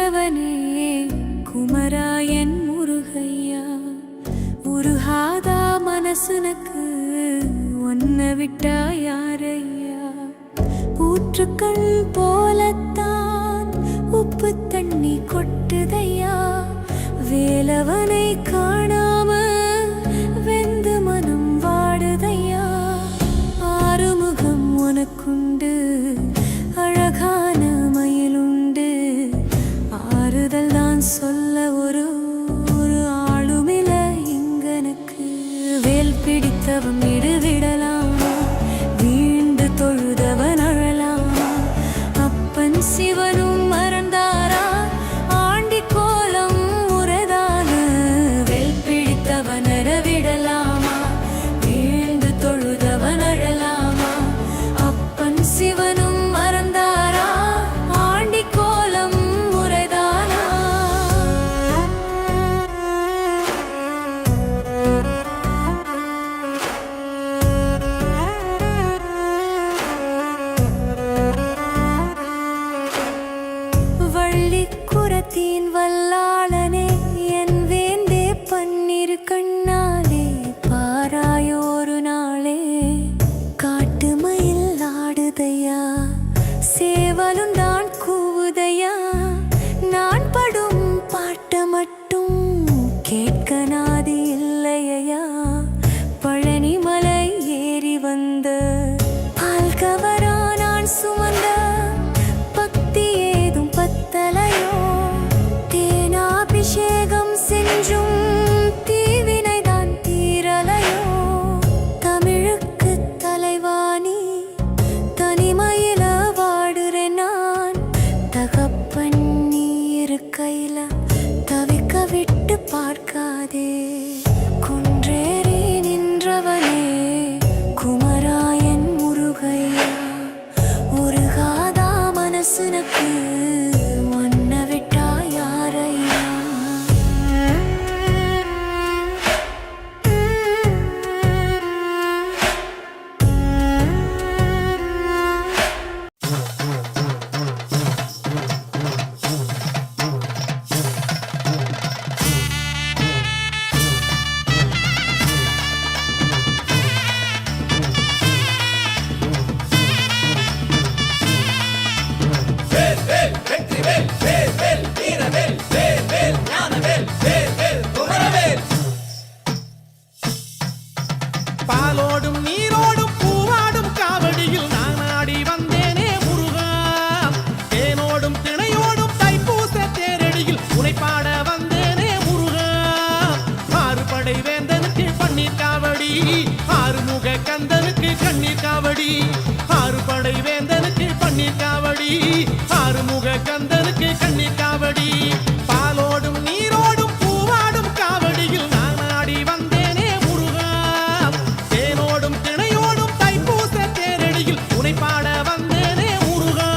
நின்றவனே குமராயன் முருகையா. உருகாதா மனசுனக்கு ஒன்ன விட்டா யாரையா. ஊற்றுக்கள் போலத்தான் உப்பு தண்ணி கொட்டுதையா. வேலவனை காணாம வெந்து மனம் வாடுதையா. ஆறுமுகம் உனக்குண்டு அழகான மயிலுண்டு. ஆறுதல் தான் சொல்ல ஒரு ஆளுமில இங்கனக்கு. வேல் பிடித்தவன் விடுவிடலாமா, வீழ்ந்து தொழுதவன் அழலாமா. அப்பன் சிவனும் மறந்தாரா, ஆண்டி கோலம் முறைதான. வேல் பிடித்தவன் அறவிடலாமா, வீழ்ந்து தொழுதவன் அழலாமா. அப்பன் சிவனும் மறந்தாரா, ஆண்டி கோலம் முறைதானா. வள்ளிக்குரத்தின் வல்லாளனே என் வேந்தே பன்னிரு கண்ணாலே. பாராயோரு நாளே காட்டு மயில் ஆடுதையா. சேவலுந்தான் கூவுதையா. நான் படும் பாட்ட மட்டும் கேட்க நாதி இல்லையா. பழனி மலை ஏறி வந்த பால்கவரா நான் சுமந்த. பக்தி ஏதும் பத்தலையோ, தேனாபிஷேகம் செஞ்சும் தீவினைதான் தீரலையோ. தமிழுக்கு தலைவாணி தனிமையில வாடுறேன் நான். தகப்பன் நீ இருக்கையில தவிக்க விட்டு பார்க்காதே. குன்றேறி நின்றவனே குமராயன் முருகையா. உருகாதா மனசுனக்கு ஒன்ன விட்டா யாரையா. பாலோடும் நீரோடும் பூவாடும் காவடியில் நான் ஆடி வந்தேனே முருகா. தேனோடும் திணையோடும் தைப்பூச தேரடியில் உனைப்பாட வந்தேனே முருகா. ஆறுபடை வேந்தனுக்கு பன்னீர் காவடி, ஆறுமுக கந்தனுக்கு கண்ணீர் காவடி. ஆறுபடை வேந்தனுக்கு பன்னீர் காவடி, ஆறுமுக கந்தனுக்கு கண்ணீர் காவடி. பாலோடும் நீரோடும் பூவாடும் காவடியில் நான் ஆடி வந்தேனே முருகா. தேனோடும் திணையோடும் தைப்பூச தேரடியில் உனைப்பாட வந்தேனே முருகா.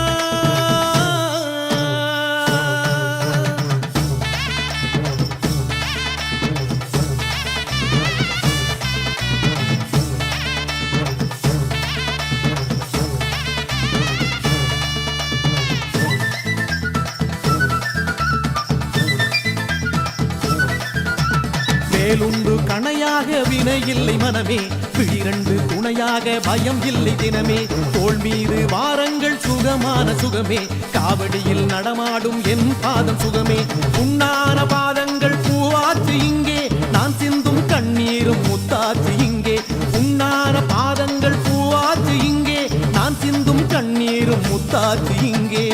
வேலுண்டு கணையாக வினை இல்லை மனமே. விழிரண்டு துணையாக பயம் இல்லை தினமே. தோள் மீது வாரங்கள் சுகமான சுகமே. காவடியில் நடமாடும் என் பாதம் சுகமே. உண்ணான பாதங்கள் பூவாச்சு இங்கே, நான் சிந்தும் கண்ணீரும் முத்தாச்சு இங்கே. உண்ணான பாதங்கள் பூவாச்சு இங்கே, நான் சிந்தும் கண்ணீரும் முத்தாச்சு இங்கே.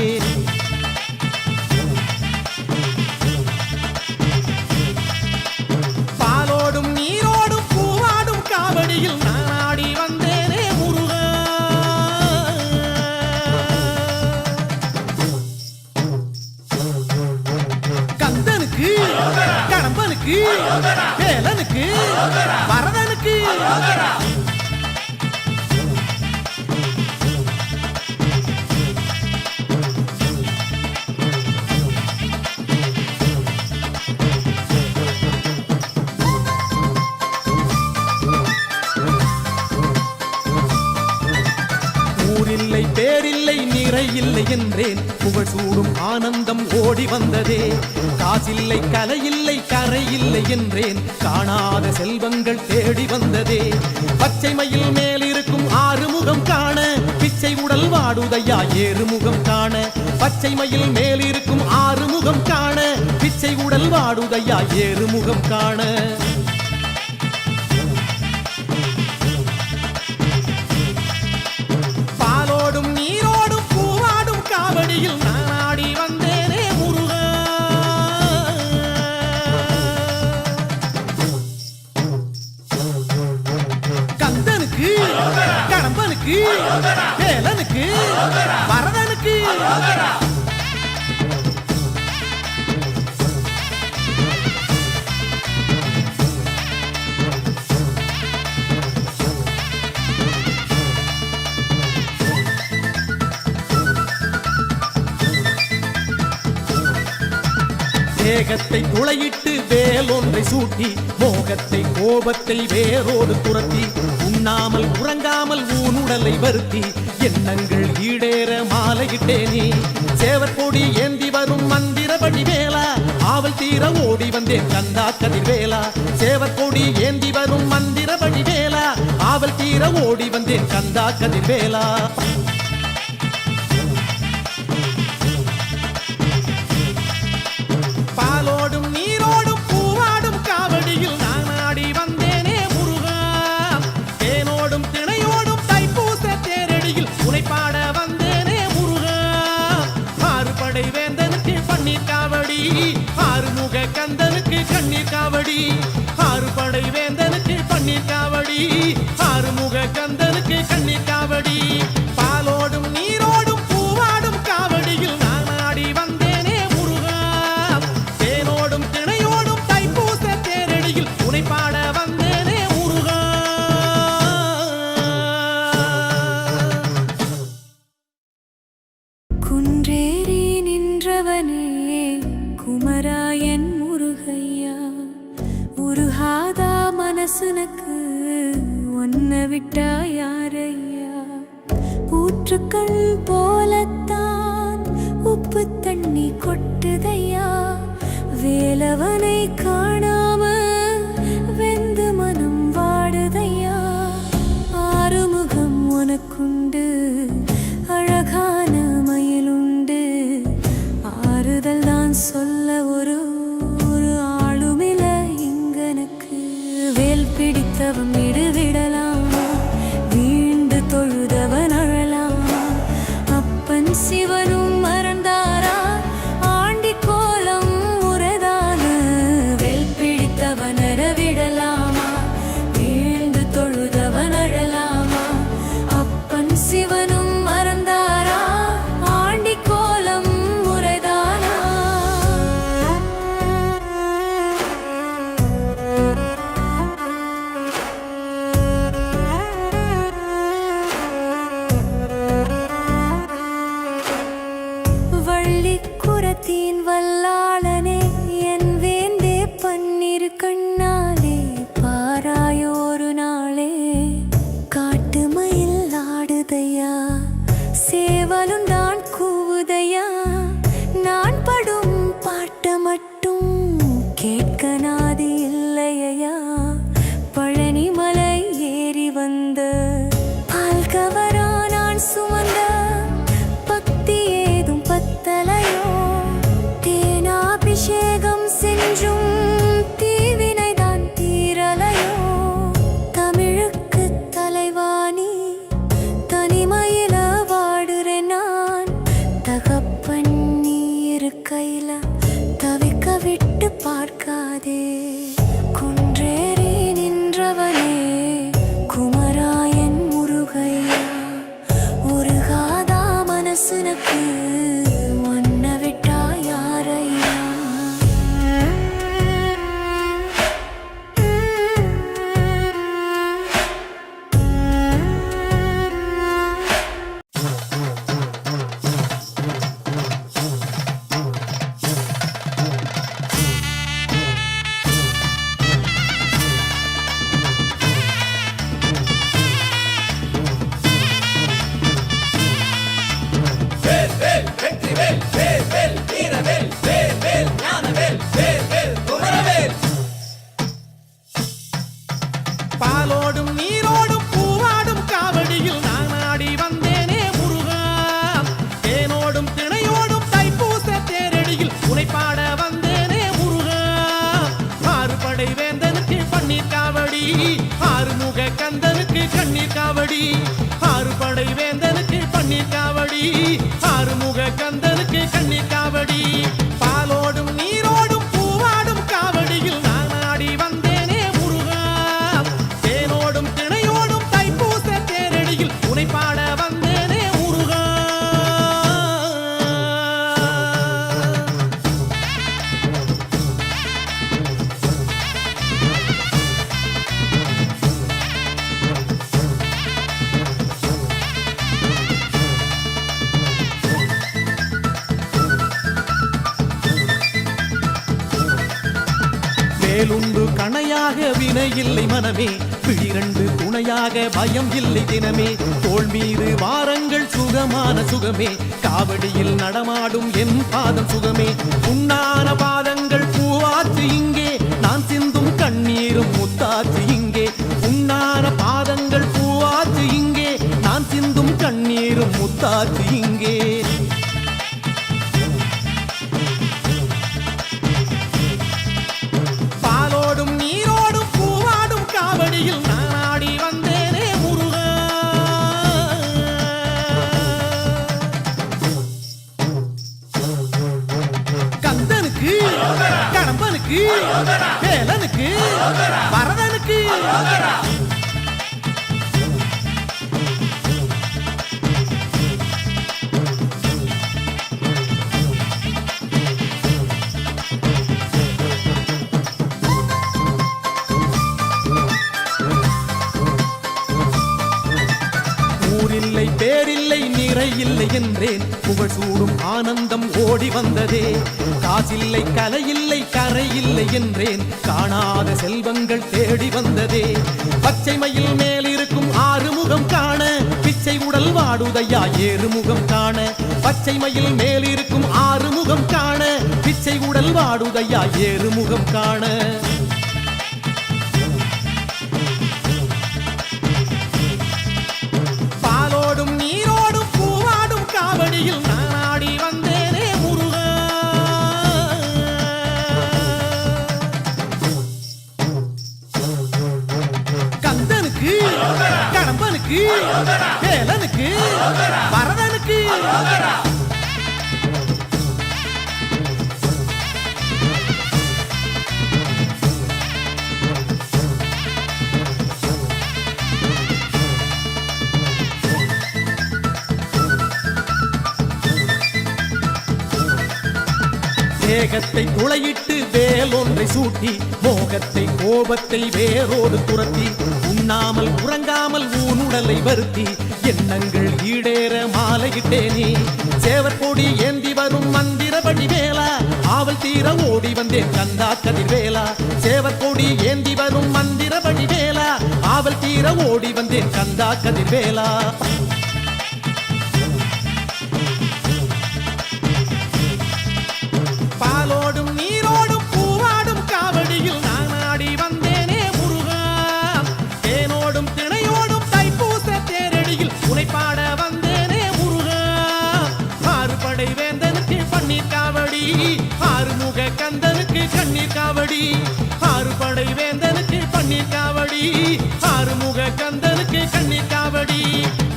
பாலோடும் நீரோடும் பூவாடும் காவடியில் நான் ஆடி வந்தேனே முருகா. கந்தனுக்கு கடம்பனுக்கு வேலனுக்கு வரதனுக்கு. ஊரில்லை பேரில்லை நிறை இல்லை என்றேன் புகழ் சூடும் ஆனந்தம் ஓடி வந்ததே. காசில்லை கலையில்லை கரை இல்லை என்றேன் காணாத செல்வங்கள் தேடி வந்ததே. பச்சை மயில் மேலிருக்கும் ஆறுமுகம் காண பிச்சை உடல் வாடுதையா ஏறுமுகம் காண. பச்சை மயில் மேலிருக்கும் ஆறுமுகம் காண பிச்சை உடல் வாடுதையா ஏறுமுகம் காண. பாலோடும் நீரோடும் பூவாடும் காவடியில் நான் ஆடி வந்தேனே முருகா. கந்தனுக்கு கடம்பனுக்கு வேலனுக்கு வரதனுக்கு தேகத்தை துளையிட்டு வேலொன்றை சூட்டி மோகத்தை கோபத்தை வேரோடு துரத்தி உண்ணாமல் உறங்காமல் ஊனுடலை வருத்தி எண்ணங்கள் ஈடேற மாலையிட்டேனே. சேவற்கொடி ஏந்தி வரும் மந்திரபடி வேலா ஆவல் தீர ஓடி வந்தேன் கந்தா கதிர்வேலா. சேவற்கொடி ஏந்தி வரும் மந்திரபடி வேலா ஆவல் தீர ஓடி வந்தேன் கந்தா கதிர்வேலா. பாலோடும் நீரோடும் பூவாடும் காவடியில் நான் ஆடி வந்தேனே முருகா. தேனோடும் திணையோடும் தைப்பூச தேரடியில் உனைப்பாட வந்தேனே முருகா. ஆறுபடை வேந்தனுக்கு பன்னீர் காவடி ஆறுமுக கந்தனுக்கு கண்ணீர் காவடி. ஆறுபடை வேந்தனுக்கு பன்னீர் காவடி ஆறுமுக கந்தனுக்கு கண்ணீர் காவடி. பாலோடும் நீரோடும் பூவாடும் காவடியில் நான் ஆடி வந்தேனே முருகா. தேனோடும் திணையோடும் தைப்பூச தேரடியில் உனைப்பாட வந்தேனே முருகா. குன்றேறி நின்றவனே குமராயன் முருகையா. உருகாதா மனசுனக்கு ஒன்ன விட்டா யாரையா. ஊற்றுக்கள் போலத்தான் உப்பு தண்ணி கொட்டுதையா. வேலவனை காணாம வெந்து மனம் வாடுதையா. ஆறுமுகம் உனக்குண்டு அழகான மயிலுண்டு. ஆறுதல் தான் சொல்ல ஒரு ஆளுமில இங்கனக்கு. வேல் பிடித்தவன் விடுவிடலாமா வீண்டு தொழுதவன் அழலாமா. அப்பன் சிவனும் மறந்தாரா ஆண்டி கோலம் முறைதான. வேல் பிடித்தவன் விடலாமா வீண்டு தொழுதவன் அழலாமா. அப்பன் சிவனும் மறந்தாரா ஆண்டி கோலம் முறைதானா. வள்ளிக்குரத்தின் வல்லாளனே என் வேந்தே பன்னிரு கண்ணாலே பாராயோரு நாளே. காட்டு மயில் ஆடுதையா சேவலும் தான் கூவுதையா. நான் படும் பாட்ட மட்டும் கேட்க நாதி இல்லையா. பழனி மலை ஏறி வந்த பால் கவரா நான் சுமந்த பக்தி ஏதும் பத்தலையோ. தேனாபிஷேகம் செஞ்சும் தீவினைதான் தீரலையோ. தமிழுக்கு தலைவாணி தனிமையில வாடுறேன் நான். தகப்பன் நீ இருக்கையில தவிக்க விட்டு பார்க்காதே. குன்றேறி நின்றவனே குமராயன் முருகையா. உருகாதா மனசுனக்கு ஒன்ன விட்டா யாரையா. ஆறுபடை வேந்தனுக்கு பன்னீர் காவடி ஆறுமுக கந்தனுக்கு கண்ணீர் காவடி பாலோடும் நீரோடும் பூவாடும் காவடியில் நான் ஆடி வந்தேனே முருகா தேனோடும் திணையோடும் தைப்பூச தேரடியில் உனை பாட வந்தேனே முருகா வேலுண்டு கணையாக வினை இல்லை மனமே பிழிரண்டு துணையாக பயம் இல்லை தினமே தோள் மீது வாரங்கள் சுகமான சுகமே காவடியில் நடமாடும் என் பாதம் சுகமே உன்னான பாதங்கள் பூவாச்சு இங்கே நான் சிந்தும் கண்ணீரும் முத்தாச்சு இங்கே உன்னான பாதங்கள் பூவாச்சு இங்கே நான் சிந்தும் கண்ணீரும் முத்தாச்சு இங்கே பாலோடும் நீரோடும் பூவாடும் காவடியில் நான் ஆடி வந்தேனே முருகா கந்தனுக்கு கடம்பனுக்கு வேலனுக்கு வரதனுக்கு ஊரில்லை பேரில்லை நிறை இல்லை என்றேன் புகழ் சூடும் ஆனந்தம் ஓடி வந்ததே காசில்லை கலையில்லை கரை இல்லை என்றேன் காணாத செல்வங்கள் தேடி வந்ததே பச்சை மயில் மேல் இருக்கும் ஆறுமுகம் காண பிச்சை உடல் வாடுதையா ஏறுமுகம் காண பச்சை மயில் மேல் இருக்கும் ஆறுமுகம் காண பிச்சை உடல் வாடுதையா ஏறுமுகம் காண பாலோடும் நீரோடும் பூவாடும் காவடியில் நான் ஆடி வந்தேனே முருகா கந்தனுக்கு கடம்பனுக்கு வேலனுக்கு வரதனுக்கு தேகத்தை துளையிட்டு வேலொன்றை சூட்டி மோகத்தை கோபத்தை வேரோடு துரத்தி உண்ணாமல் உறங்காமல் ஊனுடலை வருத்தி எண்ணங்கள் ஈடேற மாலையிட்டேனே சேவற்கொடி ஏந்தி வரும் மந்திரபடி வேலா ஆவல் தீர ஓடி வந்தேன் கந்தா கதிர்வேலா சேவற்கொடி ஏந்தி வரும் மந்திரபடி வேலா ஆவல் தீர ஓடி வந்தேன் கந்தா கதிர்வேலா பாலோடும் நீரோடும் பூவாடும் காவடியில் நான் ஆடி வந்தேனே முருகா தேனோடும் திணையோடும் தைப்பூச தேரடியில் உனை பாட வந்தேனே முருகா ஆறுபடை வேந்தனுக்கு பன்னீர் காவடி ஆறுமுக கந்தனுக்கு கண்ணீர் காவடி ஆறுபடை வேந்தனுக்கு பன்னீர் காவடி ஆறுமுக கந்தனுக்கு கண்ணீர் காவடி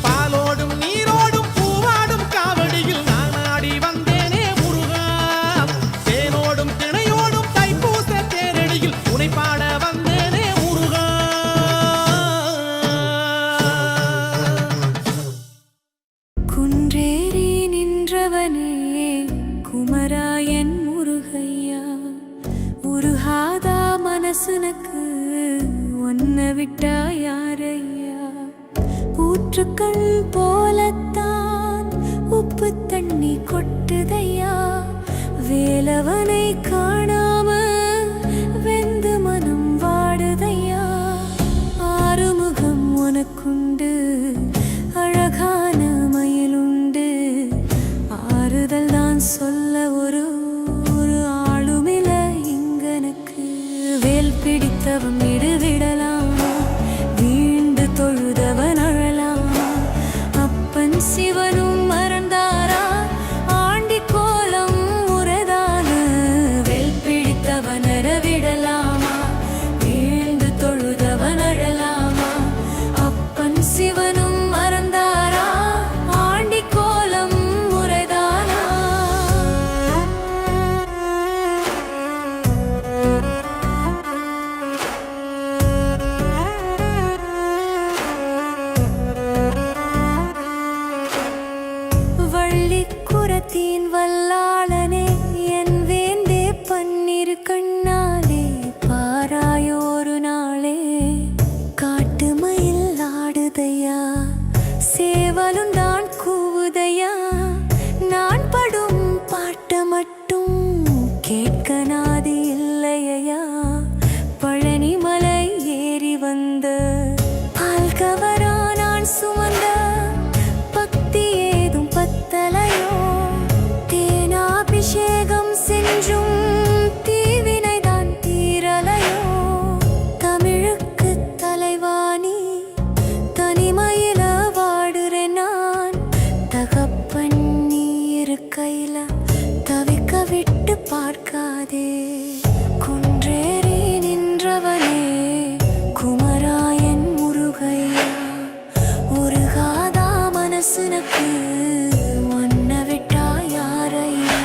பாலோடும் நீரோடும் பூவாடும் காவடியில் நான் ஆடி வந்தேனே முருகா தேனோடும் திணையோடும் தைப்பூச தேரடியில் உனை பாட வந்தேனே முருகா குன்றேறி நின்றவனே குமராயன் முருகையா உருகாதா மனசுனக்கு ஒன்ன விட்டா யாரையா ஊற்றுக்கள் போலத்தான் உப்பு தண்ணி கொட்டுதையா வேலவனை காணாம வெந்து மனம் வாடுதையா ஆறுமுகம் உனக்குண்டு அழகான மயிலுண்டு ஆறுதல் தான் சொல்ல ஒரு ஆளுமில இங்கனக்கு வேல் பிடித்தவன் விடுவிடலாமா வீண்டு தொழுதவன் அழலாமா அப்பன் சிவனும் மறந்தாரா ஆண்டி கோலம் முறைதான வேல் பிடித்தவன் அறவிடலாமா வீண்டு தொழுதவன் அழலாமா அப்பன் சிவனும் அனாதி இல்லையா பழனி மலை ஏறி வந்த பால்கவரா நான் சுமந்த பக்தி ஏதும் பத்தலையோ தேனாபிஷேகம் சென்றும் தீவினைதான் தீரலையோ தமிழுக்கு தலைவாணி தனிமையில வாடுறேன் நான் தகப்பன் நீ இருக்கையில தவிக்க விட்டு பார்க்காதே குன்றேறி நின்றவனே குமராயன் முருகையா உருகாதா மனசுனக்கு ஒன்ன விட்டா யாரையா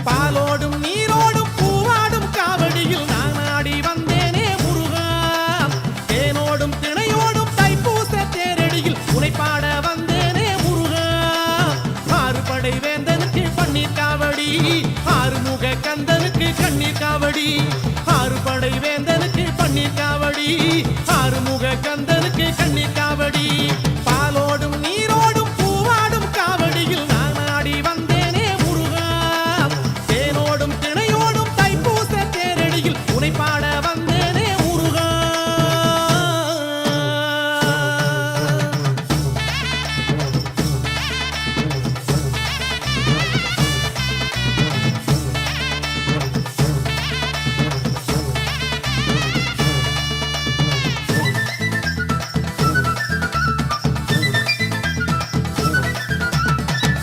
பாலோடும் நீரோடும் பூவாடும் காவடியில் நான் ஆடி வந்தேனே முருகா தேனோடும் திணையோடும் தைப்பூச தேரடியில் உனைப்பாட வந்தேனே முருகா ஆறுபடை வேந்தனுக்கு பன்னீர் காவடி ஆறுமுக கந்தனுக்கு கண்ணீர் காவடி ஆறுபடை வேந்தனுக்கு பன்னீர் காவடி ஆறுமுக கந்தனுக்கு கண்ணீர் காவடி பாலோடும் நீரோடும் பூவாடும் காவடியில் நான் ஆடி வந்தேனே முருகா தேனோடும் திணையோடும் தைப்பூச தேரடியில் உனைப்பாட வந்தேனே முருகா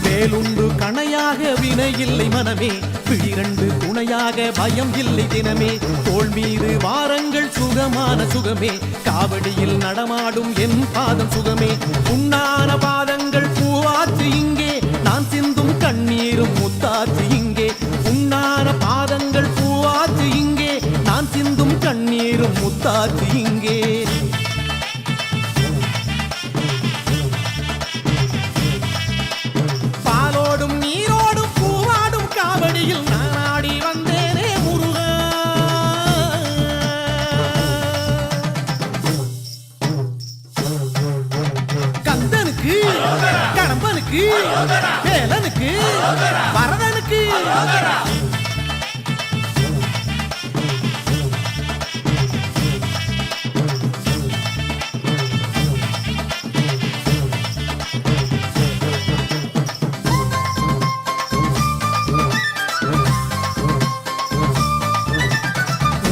வேலுண்டு கணையாக வினை இல்லை மனமே பிழிரண்டு துணையாக பயம் இல்லை தினமே தோள் மீது வாரங்கள் சுகமான சுகமே காவடியில் நடமாடும் என் பாதம் சுகமே உண்ணான பாதங்கள் பூவாச்சு இங்கே நான் சிந்தும் கண்ணீரும் முத்தாச்சு இங்கே உண்ணான பாதங்கள் பூவாச்சு இங்கே நான் சிந்தும் கண்ணீரும் முத்தாச்சு இங்கே பாலோடும் நீரோடும் பூவாடும் காவடியில் நான் ஆடி வந்தேனே முருகா கந்தனுக்கு கடம்பனுக்கு வேலனுக்கு வரதனுக்கு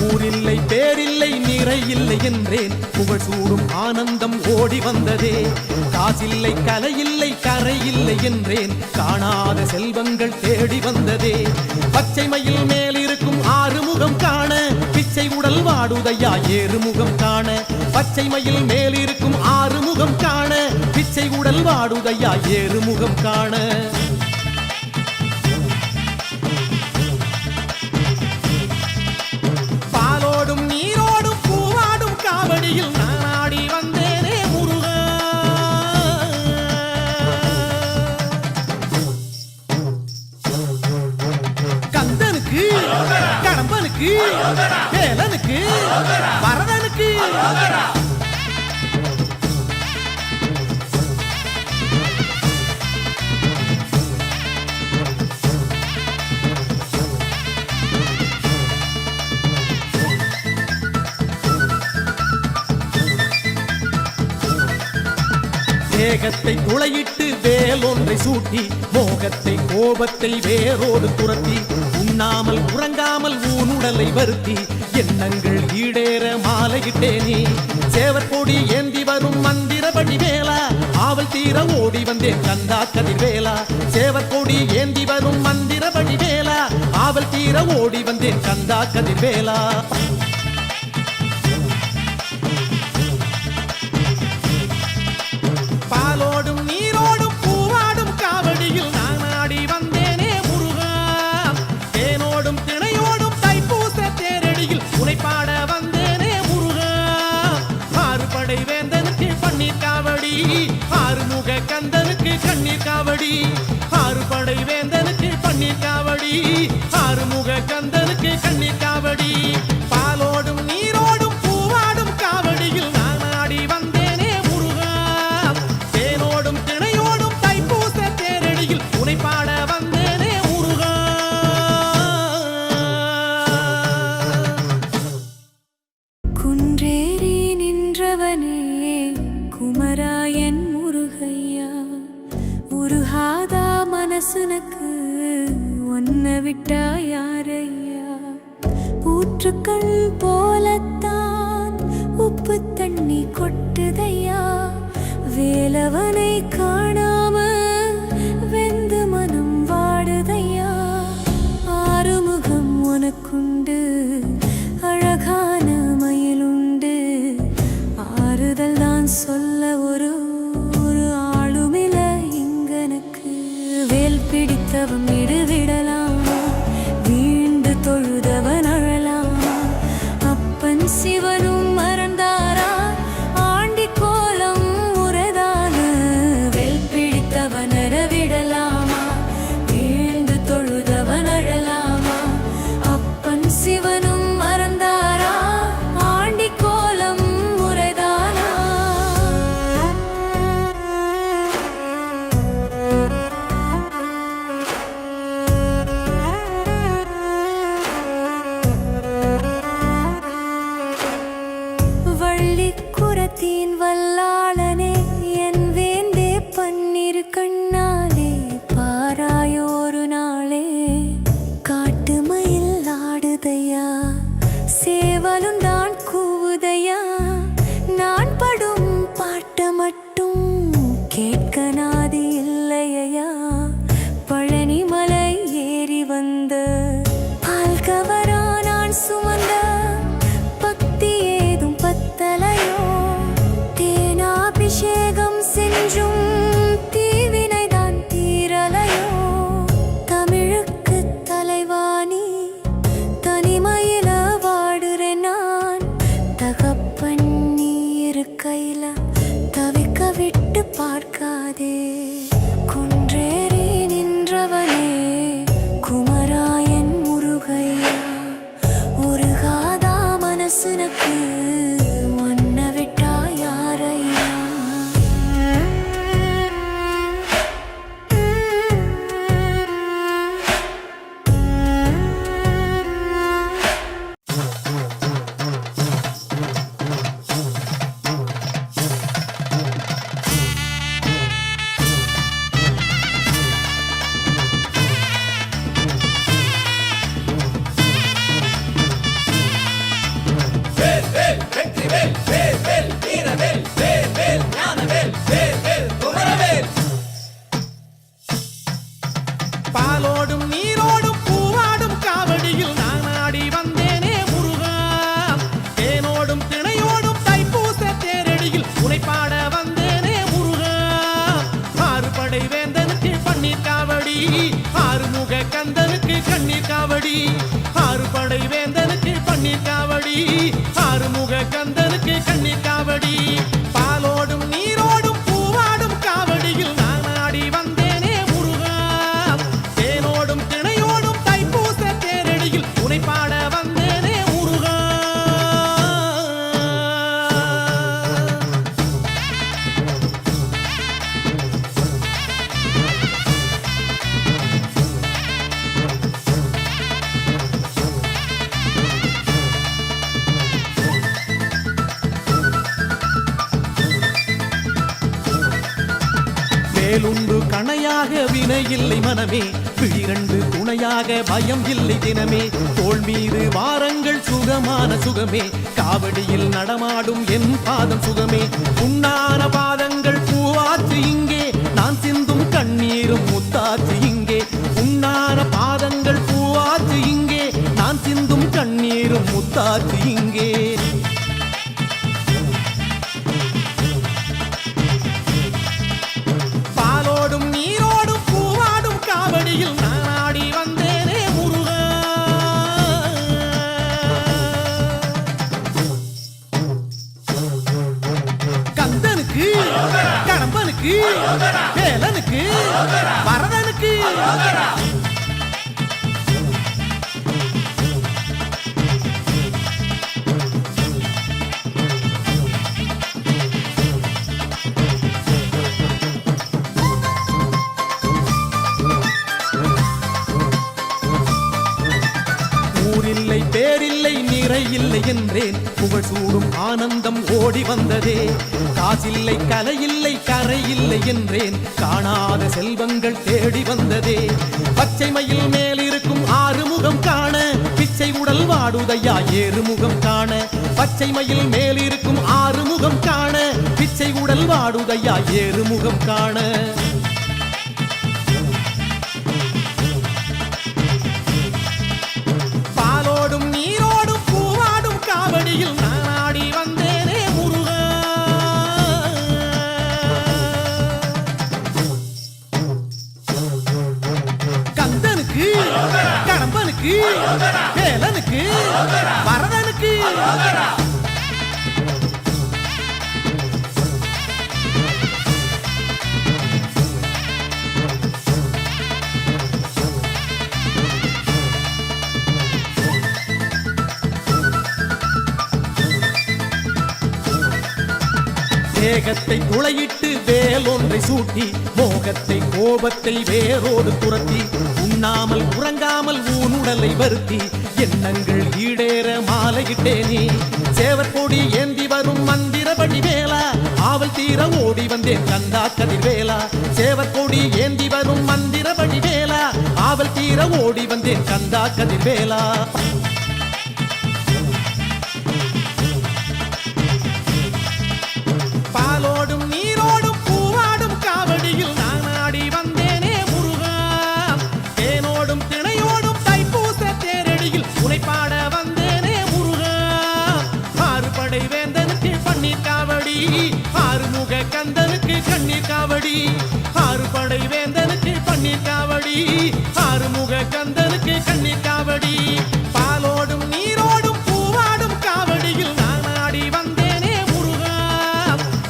ஊரில்லை பேரில்லை நிறை இல்லை என்றேன் புகழ் சூடும் ஆனந்தம் ஓடி வந்ததே காசில்லை கலை இல்லை கரை இல்லை என்றேன் காணாத செல்வங்கள் தேடி வந்ததே பச்சை மயில் மேல் இருக்கும் ஆறுமுகம் காண பிச்சை உடல் வாடுதையா ஏறுமுகம் காண பச்சை மயில் மேல் இருக்கும் ஆறுமுகம் காண பிச்சை உடல் வாடுதையா ஏறுமுகம் காண பாலோடும் நீரோடும் பூவாடும் காவடியில் நான் ஆடி வந்தேனே முருகா கந்தனுக்கு கடம்பனுக்கு வேலனுக்கு வரதனுக்கு தேகத்தை துளையிட்டு வேலொன்றை சூட்டி மோகத்தை கோபத்தை வேரோடு துரத்தி உண்ணாமல் உறங்காமல் ஊனுடலை வருத்தி எண்ணங்கள் ஈடேற மாலையிட்டேனே சேவர் கொடி ஏந்தி வரும் மந்திரபடி வேலா ஆவல் தீர ஓடி வந்தேன் கந்தா கதிர்வேலா சேவர் கொடி ஏந்தி வரும் மந்திரபடி வேலா ஆவல் தீர ஓடி வந்தேன் கந்தா கதிர்வேலா பாலோடும் நீரோடும் பூவாடும் காவடியில் ஆறுமுக கந்தனுக்கு கண்ணீர் காவடி ஆறுபடை வேந்தனுக்கு பன்னீர் காவடி ஆறுமுக கந்தனுக்கு கண்ணீர் காவடி பாலோடும் நீரோடும் பூவாடும் காவடியில் நான் ஆடி வந்தேனே முருகா தேனோடும் திணையோடும் தைப்பூச தேரடியில் உனை பாட வந்தேனே முருகா குன்றேறி நின்றவனே குமராயன் முருகையா உருகாதா மனசுனக்கு ஒன்ன விட்டா யாரையா ஊற்றுக்கள் போலத்தான் உப்பு தண்ணி கொட்டுதையா வேலவனை காணாம வெந்து மனம் வாடுதையா ஆறுமுகம் உனக்குண்டு அழகான மயிலுண்டு ஆறுதல் தான் சொல்ல ஒரு ஆளுமில இங்கனக்கு வேல் பிடித்தவன் விடுவிடலாமா வீழ்ந்து தொழுதவன் அழலாமா அப்பன் சிவனும் மறந்தாரா ஆண்டி கோலம் முறைதான வேல் பிடித்தவன் அறவிடலாமா வீழ்ந்து தொழுதவன் அழலாமா அப்பன் சிவனும் மறந்தாரா ஆண்டி கோலம் முறைதானா வள்ளிக்குரத்தின் வல்லாளனே என் வேந்தே பன்னிரு கண்ணாலே பாராயோரு நாளே காட்டு மயில் ஆடுதையா சேவலுந்தான் கூவுதையா நான் படும் பாட்ட மட்டும் கேட்க நாதி இல்லையா பழனி மலை ஏறி வந்த பால்கவரா நான் சுமந்த பக்தி ஏதும் பத்தலையோ தேனாபிஷேகம் செஞ்சும் தீவினைதான் தீரலையோ தமிழுக்கு தலைவாணி தனிமையில வாடுறேன் நான் தகப்பன் நீ இருக்கையில தவிக்க விட்டு பார்க்காதே குன்றேறி நின்றவனே குமராயன் முருகையா உருகாதா மனசுனக்கு ஒன்ன விட்டா யாரையா பாலோடும் நீரோடும் பூவாடும் காவடியில் நான் ஆடி வந்தேனே முருகா தேனோடும் திணையோடும் தைப்பூச தேரடியில் உனை பாட வந்தேனே முருகா ஆறுபடை வேந்தனுக்கு பன்னீர் காவடி ஆறுமுக கந்தனுக்கு கண்ணீர் காவடி ஆறுபடை வேந்தனுக்கு பன்னீர் காவடி ஆறுமுக கந்தனுக்கு கண்ணீர் காவடி பாலோடும் நீரோடும் பூவாடும் காவடியில் நான் ஆடி வந்தேனே முருகா தேனோடும் திணையோடும் தைப்பூச தேரடியில் உனை பாட வந்தேனே முருகா வேலுண்டு கணையாக வினை இல்லை மனமே விழிரண்டு துணையாக பயம் இல்லை தினமே தோள் மீது வாரங்கள் சுகமான சுகமே காவடியில் நடமாடும் என் பாதம் சுகமே உண்ணான பாதங்கள் பூவாத்து இங்கே நான் சிந்தும் கண்ணீரும் முத்தாத்து இங்கே உண்ணான பாதங்கள் பூவாத்து இங்கே நான் சிந்தும் கண்ணீரும் முத்தாத்து இங்கே பாலோடும் நீரோடும் பூவாடும் காவடியில் நான் ஆடி வந்தேனே முருகா கந்தனுக்கு கடம்பனுக்கு வேலனுக்கு வரதனுக்கு ஊரில்லை பேரில்லை நிறை இல்லை என்றேன் புகழ் சூடும் ஆனந்தம் ஓடி வந்ததே காசில்லை கலையில்லை கரை இல்லை என்றேன் காணாத செல்வங்கள் தேடி வந்ததே பச்சை மயில் மேல் இருக்கும் ஆறுமுகம் காண பிச்சை உடல் வாடுதையா ஏறுமுகம் காண பச்சை மயில் மேல் இருக்கும் ஆறுமுகம் காண பிச்சை உடல் வாடுதையா ஏறுமுகம் காண நாடி வந்தேனே முருகா கந்தனுக்கு கடம்பனுக்கு வேலனுக்கு வரதனுக்கு தேகத்தை துளையிட்டு வேலொன்றை சூட்டி மோகத்தை கோபத்தை வேரோடு துரத்தி உண்ணாமல் உறங்காமல் ஊனுடலை வருத்தி எண்ணங்கள் ஈடேற மாலையிட்டேனே சேவற்கொடி ஏந்தி வரும் மந்திரபடி வேலா ஆவல் தீர ஓடி வந்தேன் கந்தா கதிர்வேலா சேவற்கொடி ஏந்தி வரும் மந்திரபடி வேலா ஆவல் தீர ஓடி வந்தேன் கந்தா கதிர்வேலா பாலோடும் நீரோடும் பூவாடும் காவடியில் நான் ஆடி வந்தேனே முருகா தேனோடும் திணையோடும் தைப்பூச தேரடியில் உனைப்பாட வந்தேனே முருகா ஆறுபடை வேந்தனுக்கு பன்னீர் காவடி ஆறுமுக கந்தனுக்கு கண்ணீர் காவடி ஆறுபடை வேந்தனுக்கு பன்னீர் காவடி ஆறுமுக கந்தனுக்கு கண்ணீர் காவடி பாலோடும் நீரோடும் பூவாடும் காவடியில் நான் ஆடி வந்தேனே முருகா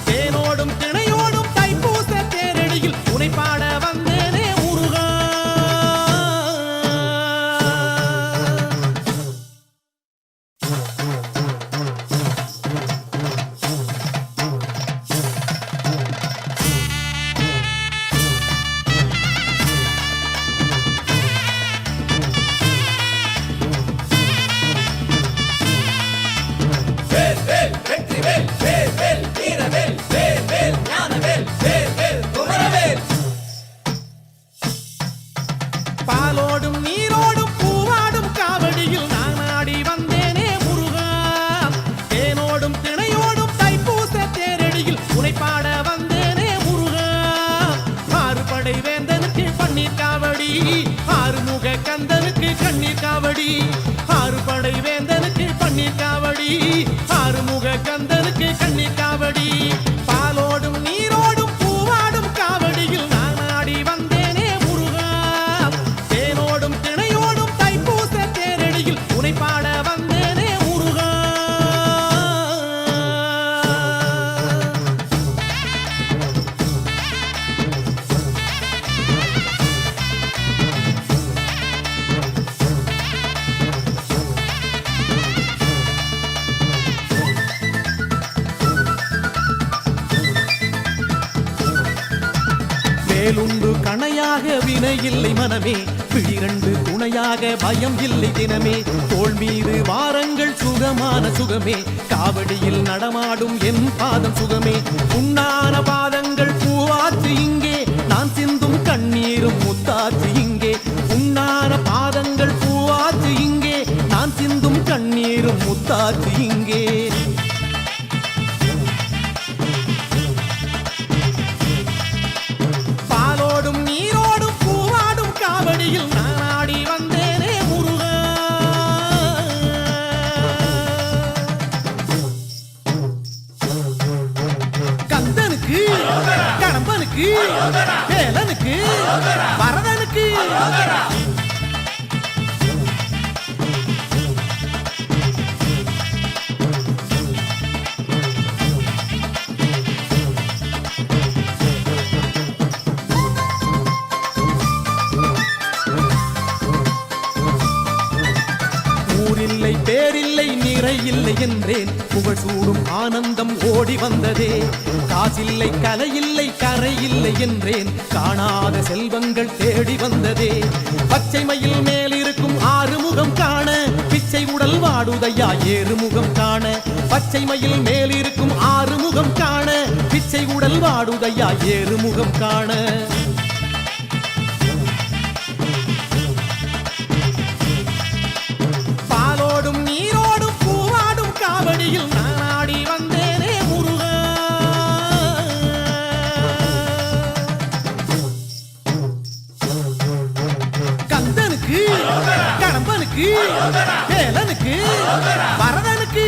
தேனோடும் திணையோடும் தைப்பூச தேரடியில் உனைப்பாட வந்தேனே முருகா பாலோடும் நீரோடும் பூவாடும் காவடியில் நான் ஆடி வந்தேனே முருகா தேனோடும் திணையோடும் தைப்பூச தேரடியில் உனைப்பாட வந்தேனே முருகா ஆறுபடை வேந்தனுக்கு பன்னீர் காவடி ஆறுமுக கந்தனுக்கு கண்ணீர் காவடி ஆறுபடை வேந்தனுக்கு பன்னீர் காவடி ஆறுமுக கந்தனுக்கு கண்ணீர் காவடி பாலோடும் நீரோடும் பூவாடும் காவடியில் நான் ஆடி வந்தேனே முருகா தேனோடும் திணையோடும் தைப்பூச தேரடியில் உனைப்பாட வந்தேனே முருகா வேலுண்டு கணையாக வினை இல்லை மனமே பிழிரண்டு துணையாக பயம் இல்லை தினமே தோள் மீது வாரங்கள் சுகமான சுகமே காவடியில் நடமாடும் என் பாதம் சுகமே உண்ணான பாதங்கள் பூவாச்சு இங்கே நான் சிந்தும் கண்ணீரும் முத்தாச்சு இங்கே உண்ணான பாதங்கள் பூவாச்சு இங்கே நான் சிந்தும் கண்ணீரும் முத்தாச்சு இங்கே பாலோடும் நீரோடும் பூவாடும் காவடியில் நான் ஆடி வந்தேனே முருகா கந்தனுக்கு கடம்பனுக்கு வேலனுக்கு வரதனுக்கு இல்லை என்றேன் புகழ் சூடும் ஆனந்தம் ஓடி வந்ததே காசில்லை கலையில்லை கரை இல்லை என்றேன் காணாத செல்வங்கள் தேடி வந்ததே பச்சை மயில் மேல் இருக்கும் ஆறுமுகம் காண பிச்சை உடல் வாடுதையா ஏறுமுகம் காண பச்சை மயில் மேல் இருக்கும் ஆறுமுகம் காண பிச்சை உடல் வாடுதையா ஏறுமுகம் காண பாலோடும் நீரோடும் பூவாடும் காவடியில் நான் ஆடி வந்தேனே முருகா கந்தனுக்கு கடம்பனுக்கு வேலனுக்கு வரதனுக்கு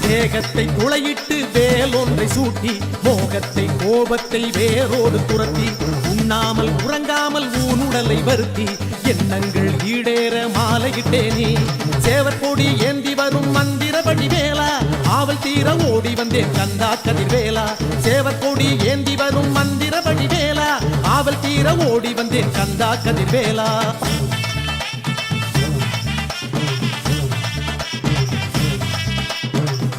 தேகத்தை துளையிட்டு வேலொன்றை சூட்டி மோகத்தை கோபத்தை வேரோடு துரத்தி உண்ணாமல் உறங்காமல் ஊனுடலை வருத்தி எண்ணங்கள் ஈடேற மாலையிட்டேனே சேவற்கொடி ஏந்தி வரும் மந்திரபடி வேலா ஆவல் தீர ஓடி வந்தேன் கந்தா கதிர்வேலா சேவற்கொடி ஏந்தி வரும் மந்திரபடி வேலா ஆவல் தீர ஓடி வந்தேன் கந்தா கதிர்வேலா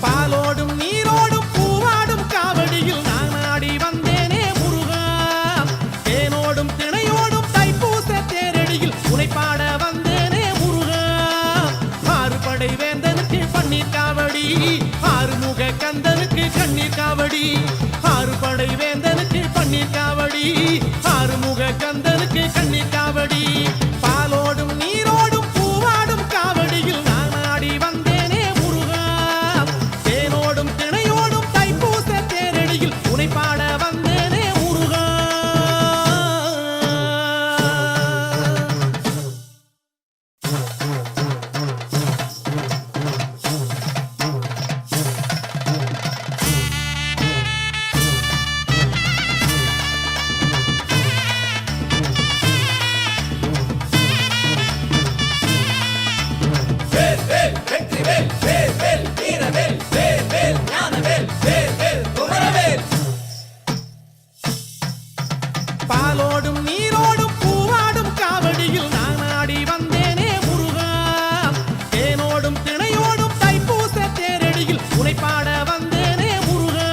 பாலோடும் நீரோடும் பூவாடும் காவடியில் நான் ஆடி வந்தேனே முருகா தேனோடும் திணையோடும் தைப்பூச தேரடியில் உனைப்பாட வந்தேனே முருகா ஆறுபடை வேந்தனுக்கு பன்னீர் காவடி ஆறுமுக கந்தனுக்கு கண்ணீர் காவடி ஆறுபடை வேந்தனுக்கு பன்னீர் காவடி ஆறுமுக கந்தனுக்கு கண்ணீர் காவடி பாலோடும் நீரோடும் பூவாடும் காவடியில் நான் ஆடி வந்தேனே முருகா தேனோடும் திணையோடும் தைப்பூச தேரடியில் உனைப்பாட வந்தேனே முருகா பாலோடும் நீரோடும் பூவாடும் காவடியில் நான் ஆடி வந்தேனே முருகா தேனோடும் திணையோடும் தைப்பூச தேரடியில் உனைப்பாட வந்தேனே முருகா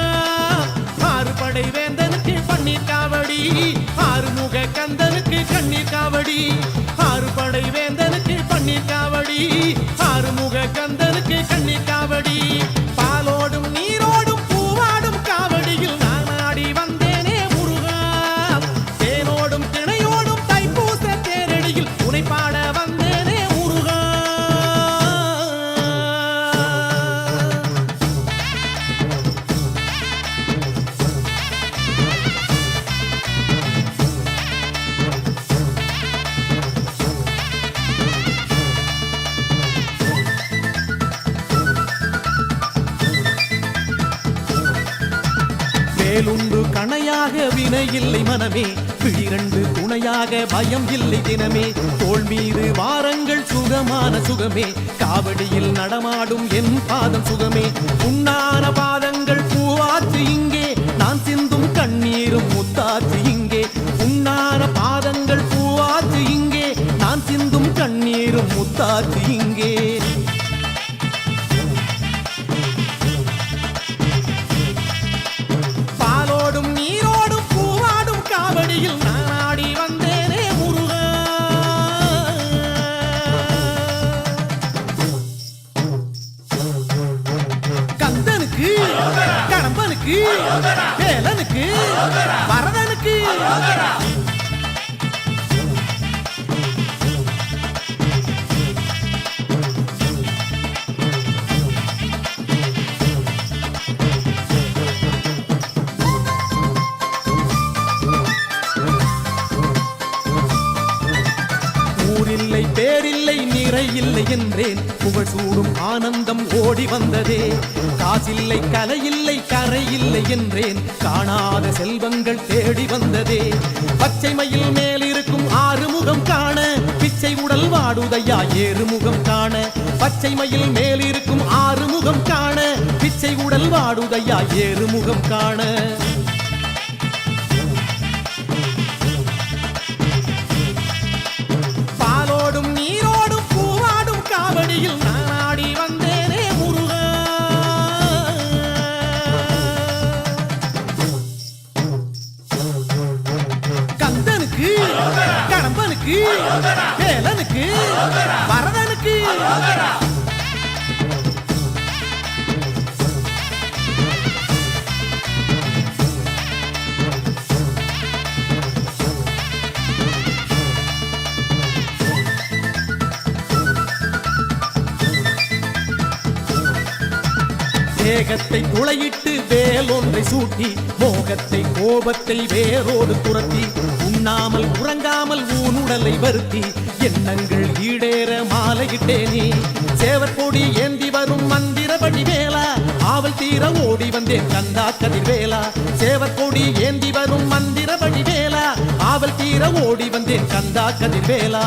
ஆறுபடை வேந்தனுக்கு பன்னீர் காவடி ஆறுமுக கந்தனுக்கு கண்ணீர் காவடி ஆறுபடை வேந்தனுக்கு பன்னீர் காவடி ஆறுமுக கந்தனுக்கு கண்ணீர் காவடி பாலோடும் நீரோடும் பூவாடும் காவடியில் நான் ஆடி வந்தேனே முருகா தேனோடும் திணையோடும் தைப்பூச தேரடியில் உனைப்பாட வந்தேனே முருகா வேலுண்டு கணையாக வினை இல்லை மனமே விழிரண்டு துணையாக பயம் இல்லை தினமே தோள் மீது வாரங்கள் சுகமான சுகமே காவடியில் நடமாடும் என் பாதம் சுகமே உண்ணான பாதங்கள் பூவாச்சு இங்கே நான் சிந்தும் கண்ணீரும் முத்தாச்சு இங்கே உண்ணான பாதங்கள் பூவாச்சு இங்கே நான் சிந்தும் கண்ணீரும் முத்தாச்சு இங்கே பாலோடும் நீரோடும் பூவாடும் காவடியில் நான் ஆடி வந்தேனே முருகா கந்தனுக்கு கடம்பனுக்கு வேலனுக்கு வரதனுக்கு ஊரில்லை பேரில்லை நிறை இல்லை என்றேன் புகழ் சூடும் ஆனந்தம் ஓடி வந்ததே காசில்லை கலையில்லை கரை இல்லை என்றேன் காணாத செல்வங்கள் தேடி வந்ததே பச்சை மயில் மேல் இருக்கும் ஆறுமுகம் காண பிச்சை உடல் வாடு வாடுதையா ஏறுமுகம் காண பச்சை மயில் மேலிருக்கும் ஆறுமுகம் காண பிச்சை உடல் வாடுதையா ஏறுமுகம் காண பாலோடும் நீரோடும் பூவாடும் காவடியில் நாடி வந்தேனே முருகா கந்தனுக்கு கடம்பனுக்கு வேலனுக்கு வரதனுக்கு தேகத்தை துளையிட்டு வேலொன்றை சூட்டி மோகத்தை கோபத்தை வேரோடு துரத்தி உண்ணாமல் உறங்காமல் ஊனுடலை வருத்தி எண்ணங்கள் ஈடேற மாலையிட்டேனே சேவற்கொடி ஏந்தி வரும் மந்திரபடி வேளா ஆவல் தீர ஓடி வந்தேன் கந்தா கதிர்வேலா சேவற்கொடி ஏந்தி வரும் மந்திரபடி வேளா ஆவல் தீர ஓடி வந்தேன் கந்தா கதிர்வேலா